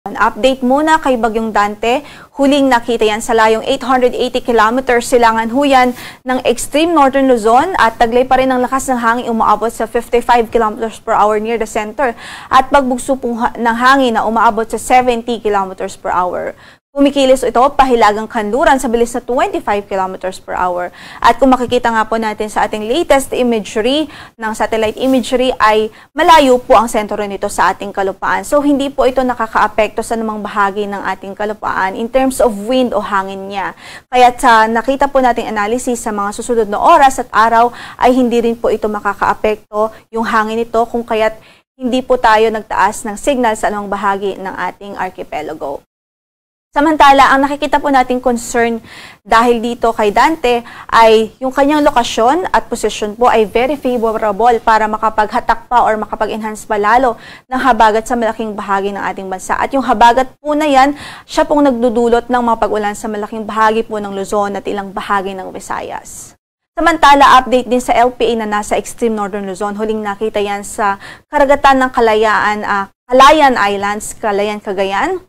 Update muna kay Bagyong Dante. Huling nakita yan sa layong 880 kilometers silangan huyan ng extreme northern Luzon at taglay pa rin ang lakas ng hangin umaabot sa 55 kilometers per hour near the center at pagbugso ng hangin na umaabot sa 70 kilometers per hour. Kumikilos ito pahilagang kanluran sa bilis na 25 kilometers per hour. At kung makikita nga po natin sa ating latest imagery ng satellite imagery ay malayo po ang sentro nito sa ating kalupaan. So hindi po ito nakakaapekto sa namang bahagi ng ating kalupaan in terms of wind o hangin niya. Kaya sa nakita po nating analysis sa mga susunod na oras at araw ay hindi rin po ito makakaapekto yung hangin nito kung kaya't hindi po tayo nagtaas ng signal sa anumang bahagi ng ating archipelago. Samantala, ang nakikita po nating concern dahil dito kay Dante ay yung kanyang lokasyon at posisyon po ay very favorable para makapaghatak pa or makapag-enhance pa lalo ng habagat sa malaking bahagi ng ating bansa. At yung habagat po na yan, siya pong nagdudulot ng mga pag-ulan sa malaking bahagi po ng Luzon at ilang bahagi ng Visayas. Samantala, update din sa LPA na nasa extreme northern Luzon. Huling nakita yan sa karagatan ng Calayan Islands, Calayan, Cagayan.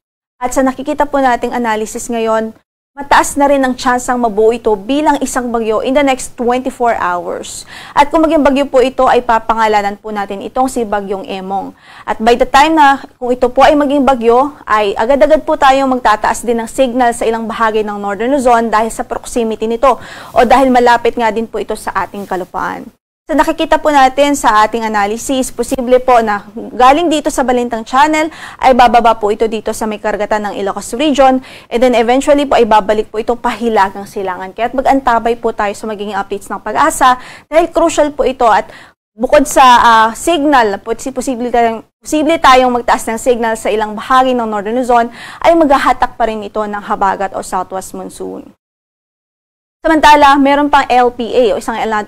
At sa nakikita po nating analysis ngayon, mataas na rin ang tsansang mabuo ito bilang isang bagyo in the next 24 hours. At kung maging bagyo po ito, ay papangalanan po natin itong si Bagyong Emong. At by the time na kung ito po ay maging bagyo, ay agad-agad po tayong magtataas din ng signal sa ilang bahagi ng Northern Luzon dahil sa proximity nito o dahil malapit nga din po ito sa ating kalupaan. So nakikita po natin sa ating analysis, posible po na galing dito sa Balintang Channel ay bababa po ito dito sa may karagatan ng Ilocos Region and then eventually po ay babalik po ito pahilagang silangan. Kaya mag-antabay po tayo sa magiging updates ng Pag-asa dahil crucial po ito at bukod sa signal, posible tayong magtaas ng signal sa ilang bahagi ng Northern Luzon ay maghahatak pa rin ito ng habagat o southwest monsoon. Samantala, meron pang LPA o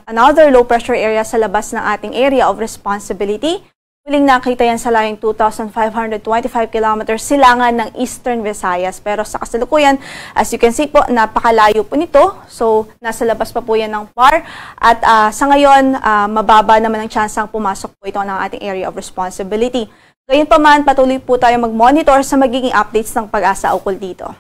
another low pressure area sa labas ng ating area of responsibility. Huling nakita yan sa layong 2,525 kilometers silangan ng Eastern Visayas. Pero sa kasalukuyan, as you can see po, napakalayo po nito. So, nasa labas pa po yan ng PAR. At sa ngayon, mababa naman ang tsansang pumasok po ito ng ating area of responsibility. Gayunpaman, patuloy po tayo mag-monitor sa magiging updates ng Pag-asa ukol dito.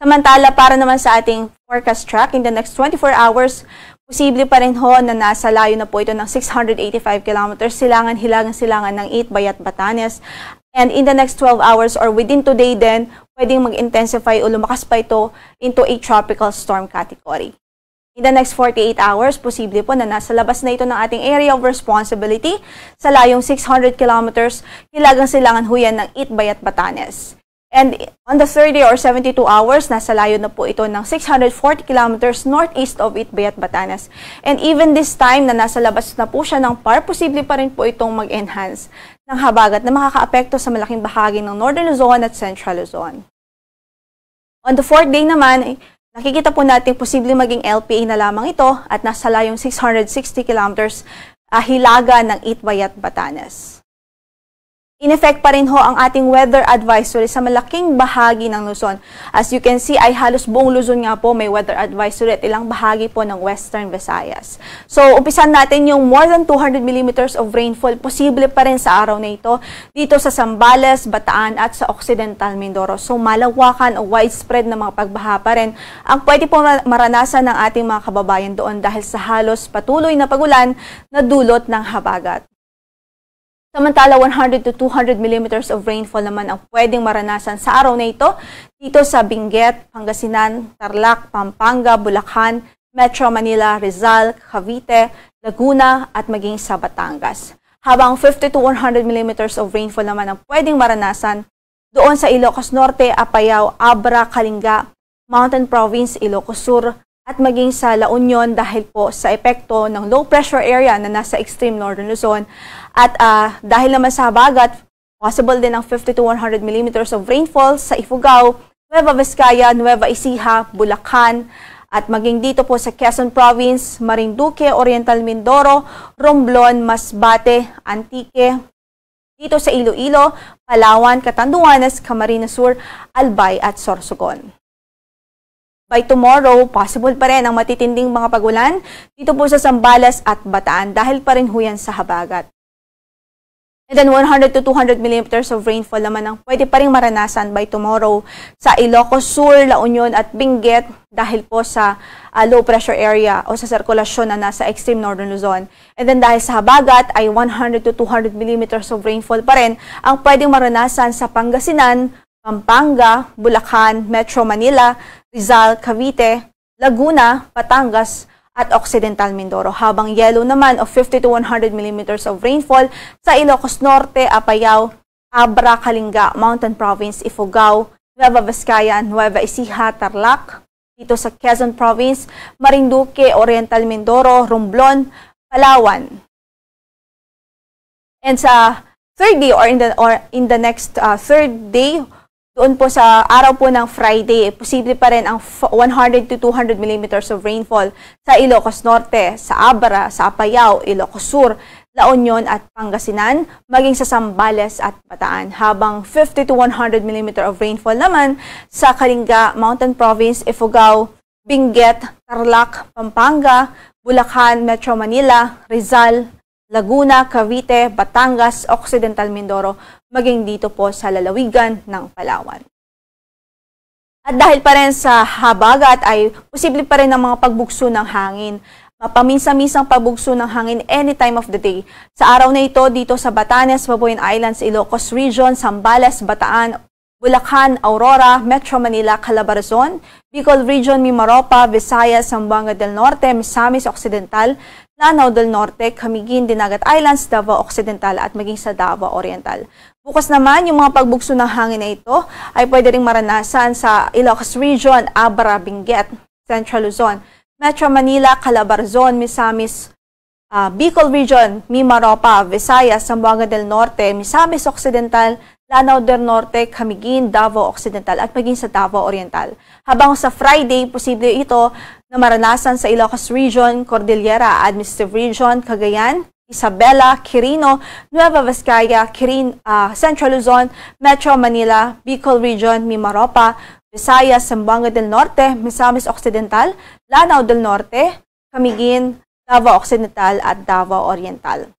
Samantala, para naman sa ating forecast track, in the next 24 hours, posible pa rin ho na nasa layo na po ito ng 685 kilometers hilagang-silangan ng Itbayat, Batanes. And in the next 12 hours or within today din, pwedeng mag-intensify o lumakas pa ito into a tropical storm category. In the next 48 hours, posible po na nasa labas na ito ng ating area of responsibility sa layong 600 kilometers hilagang-silangan huyan ng Itbayat, Batanes. And on the 30 or 72 hours, nasa layo na po ito ng 640 kilometers northeast of Itbayat, Batanes. And even this time na nasa labas na po siya ng PAR, posible pa rin po itong mag-enhance ng habagat na makakaapekto sa malaking bahagi ng Northern Luzon at Central Luzon. On the fourth day naman, nakikita po natin posible maging LPA na lamang ito at nasa layong 660 kilometers hilaga ng Itbayat, Batanes. In effect pa rin ho ang ating weather advisory sa malaking bahagi ng Luzon. As you can see, ay halos buong Luzon nga po may weather advisory at ilang bahagi po ng Western Visayas. So, umpisan natin yung more than 200 millimeters of rainfall. Posible pa rin sa araw na ito dito sa Zambales, Bataan at sa Occidental Mindoro. So, malawakan o widespread na mga pagbaha pa rin ang pwede po maranasan ng ating mga kababayan doon dahil sa halos patuloy na pagulan na dulot ng habagat. Samantala, 100 to 200 millimeters of rainfall naman ang pwedeng maranasan sa araw na ito dito sa Benguet, Pangasinan, Tarlac, Pampanga, Bulacan, Metro Manila, Rizal, Cavite, Laguna at maging sa Batangas. Habang 50 to 100 millimeters of rainfall naman ang pwedeng maranasan doon sa Ilocos Norte, Apayao, Abra, Kalinga, Mountain Province, Ilocos Sur at maging sa La Union dahil po sa epekto ng low pressure area na nasa extreme northern Luzon. At dahil naman sa habagat, possible din ng 50 to 100 millimeters of rainfall sa Ifugao, Nueva Vizcaya, Nueva Ecija, Bulacan, at maging dito po sa Quezon Province, Marinduque, Oriental Mindoro, Romblon, Masbate, Antique, dito sa Iloilo, Palawan, Catanduanes, Camarines Sur, Albay at Sorsogon. By tomorrow, possible pa rin ang matitinding mga pagulan dito po sa Zambales at Bataan dahil pa rin huyan sa habagat. And then 100 to 200 millimeters of rainfall naman ang pwede pa rin maranasan by tomorrow sa Ilocos Sur, La Union at Benguet dahil po sa low pressure area o sa sirkulasyon na nasa extreme northern Luzon. And then dahil sa habagat ay 100 to 200 millimeters of rainfall pa rin ang pwedeng maranasan sa Pangasinan, Pampanga, Bulacan, Metro Manila, Rizal, Cavite, Laguna, Batangas, at Occidental Mindoro, habang yellow naman of 50 to 100 millimeters of rainfall sa Ilocos Norte, Apayao, Abra, Kalinga, Mountain Province, Ifugao, Nueva Vizcaya, Nueva Ecija, Tarlac, dito sa Quezon Province, Marinduque, Oriental Mindoro, Romblon, Palawan. And sa third day or in the next third day, doon po sa araw po ng Friday, posible pa rin ang 100 to 200 millimeters of rainfall sa Ilocos Norte, sa Abra, sa Apayao, Ilocos Sur, La Union at Pangasinan, maging sa Zambales at Bataan. Habang 50 to 100 millimeter of rainfall naman sa Kalinga, Mountain Province, Ifugao, Benguet, Tarlac, Pampanga, Bulacan, Metro Manila, Rizal, Laguna, Cavite, Batangas, Occidental Mindoro, maging dito po sa lalawigan ng Palawan. At dahil pa rin sa habagat ay posible pa rin ang mga pagbugso ng hangin. Paminsan-minsang pagbugso ng hangin any time of the day. Sa araw na ito, dito sa Batanes, Babuyan Islands, Ilocos Region, Zambales, Bataan, Bulacan, Aurora, Metro Manila, Calabarzon, Bicol Region, Mimaropa, Visayas, Zamboanga del Norte, Misamis Occidental, Lanao del Norte, Camiguin, Dinagat Islands, Davao Occidental at maging sa Davao Oriental. Bukas naman, yung mga pagbugso ng hangin na ito ay pwede ring maranasan sa Ilocos Region, Abra, Benguet, Central Luzon, Metro Manila, Calabarzon, Misamis, Bicol Region, Mimaropa, Visayas, Zamboanga del Norte, Misamis Occidental, Lanao del Norte, Camiguin, Davao Occidental at maging sa Davao Oriental. Habang sa Friday, posible ito na maranasan sa Ilocos Region, Cordillera, Administrative Region, Cagayan, Isabela, Quirino, Nueva Vizcaya, Central Luzon, Metro Manila, Bicol Region, Mimaropa, Visayas, Zamboanga del Norte, Misamis Occidental, Lanao del Norte, Camiguin, Davao Occidental at Davao Oriental.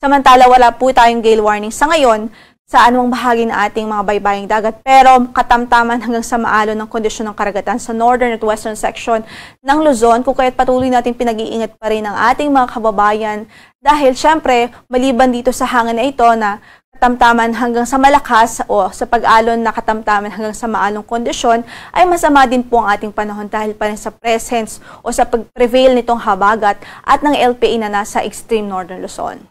Samantala, wala po tayong gale warning sa ngayon sa anumang bahagi ng ating mga baybaying dagat, pero katamtaman hanggang sa maalon ng kondisyon ng karagatan sa northern at western section ng Luzon, kung kaya't patuloy natin pinag-iingat pa rin ang ating mga kababayan dahil syempre maliban dito sa hangin na ito na katamtaman hanggang sa malakas o sa pag-alon na katamtaman hanggang sa maalong kondisyon, ay masama din po ang ating panahon dahil pa rin sa presence o sa pag-prevail nitong habagat at ng LPA na nasa extreme northern Luzon.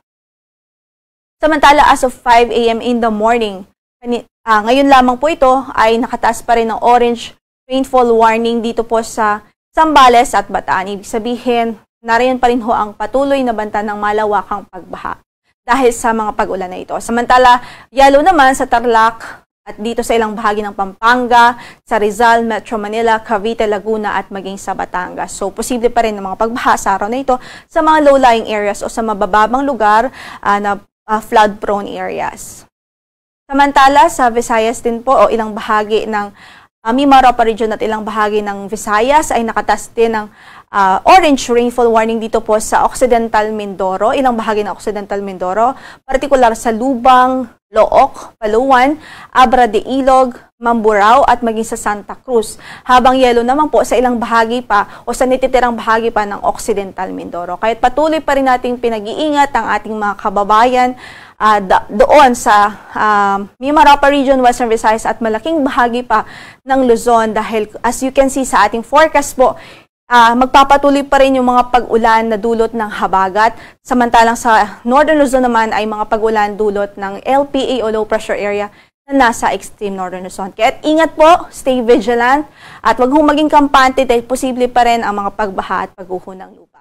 Samantala, as of 5 a.m. in the morning, ngayon lamang po ito ay nakataas pa rin ng orange rainfall warning dito po sa Zambales at Bataan. Ibig sabihin, nariyan pa rin ho ang patuloy na banta ng malawakang pagbaha dahil sa mga pag-ulan na ito. Samantala, yellow naman sa Tarlac at dito sa ilang bahagi ng Pampanga, sa Rizal, Metro Manila, Cavite, Laguna at maging sa Batangas. So, posible pa rin ng mga pagbaha sa araw na ito sa mga low-lying areas o sa mabababang lugar na flood-prone areas. Samantala, sa Visayas din po o ilang bahagi ng Mimaropa Region at ilang bahagi ng Visayas ay nakatas din ng orange rainfall warning dito po sa Occidental Mindoro, ilang bahagi ng Occidental Mindoro, partikular sa Lubang, Looc, Paluan, Abra de Ilog, Mamburao at maging sa Santa Cruz. Habang yellow naman po sa ilang bahagi pa o sa nititirang bahagi pa ng Occidental Mindoro. Kahit patuloy pa rin nating pinag-iingat ang ating mga kababayan doon sa Mimaropa Region, Western Visayas at malaking bahagi pa ng Luzon dahil as you can see sa ating forecast po, magpapatuloy pa rin yung mga pag-ulan na dulot ng habagat. Samantalang sa Northern Luzon naman ay mga pag-ulan dulot ng LPA o low pressure area na nasa extreme Northern Luzon. Kaya ingat po, stay vigilant at wag hong maging kampante dahil posible pa rin ang mga pagbaha at pagguho ng lupa.